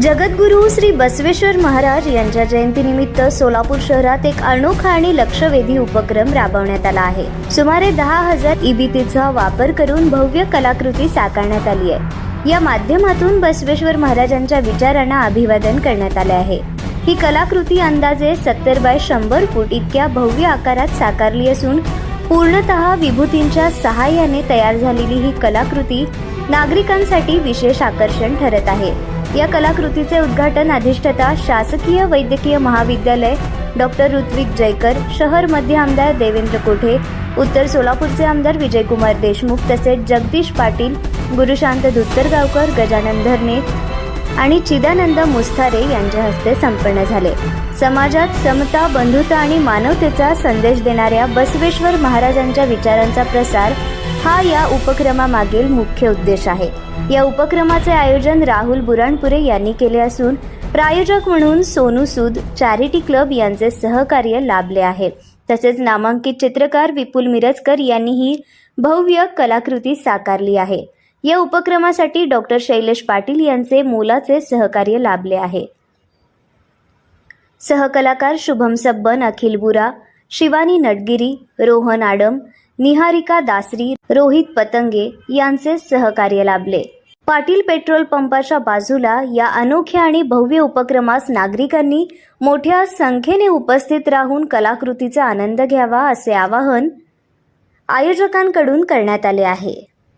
जगद्गुरू श्री बसवेश्वर महाराज यांच्या जयंतीनिमित्त सोलापूर शहरात एक अनोखा आणि लक्षवेधी उपक्रम राबवण्यात आला आहे। सुमारे 10,000 ईबीटीचा वापर करून भव्य कलाकृती साकारण्यात आली आहे। या माध्यमातून बसवेश्वर महाराजांच्या विचारांना अभिवादन करण्यात आले आहे। ही कलाकृती अंदाजे 70 बाय 100 फूट इतक्या भव्य आकारात साकारली असून पूर्णतः विभूतींच्या सहाय्याने तयार झालेली ही कलाकृती नागरिकांसाठी विशेष आकर्षण ठरत आहे। या कलाकृतीचे उद्घाटन अधिष्ठाता शासकीय वैद्यकीय महाविद्यालय डॉक्टर ऋत्विक जयकर, शहर मध्य आमदार देवेंद्र कोठे, उत्तर सोलापूरचे आमदार विजयकुमार देशमुख तसेच जगदीश पाटील, गुरुशांत धुत्तरगावकर, गजानन धरणे आणि चिदानंद मुस्तारे यांच्या हस्ते संपन्न झाले। समाजात समता, बंधुता आणि मानवतेचा संदेश देणाऱ्या बसवेश्वर महाराजांच्या विचारांचा प्रसार हा या उपक्रमामागील मुख्य उद्देश आहे। या उपक्रमाचे आयोजन राहुल बुराणपुरे यांनी केले असून प्रायोजक म्हणून सोनू सूद चॅरिटी क्लब यांचे सहकार्य लाभले आहे। तसेच नामांकित चित्रकार विपुल मिरजकर यांनी ही भव्य कलाकृती साकारली आहे। या उपक्रमासाठी डॉक्टर शैलेश पाटील यांचे मोलाचे सहकार्य लाभले आहे। सहकलाकार शुभम सब्बन, अखिल बुरा, शिवानी नटगिरी, रोहन आडम, निहारिका दासरी, रोहित पतंगे यांचे सहकार्य लाभले। पाटील पेट्रोल पंपाच्या बाजूला या अनोख्या आणि भव्य उपक्रमास नागरिकांनी मोठ्या संख्येने उपस्थित राहून कलाकृतीचा आनंद घ्यावा असे आवाहन आयोजकांकडून करण्यात आले आहे।